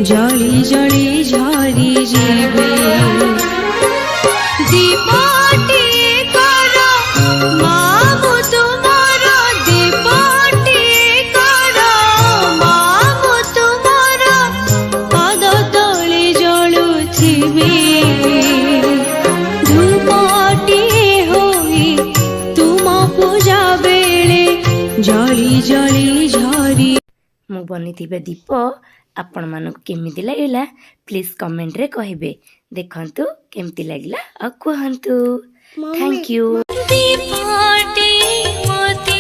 जली जली झरी जीवे दीपटी कर मामु तुमर दीपटी कर मामु तुमर पद तले जलुथिबे धूपटी होई तुम पूजा बेले जली जली झरी। मु बनिथिबे दीप आपण मानक केमिति लागिला प्लीज कमेंट रे कहिबे। देखंतु केमिति लागिला आ कहंतु। Thank you. दीपटी मोती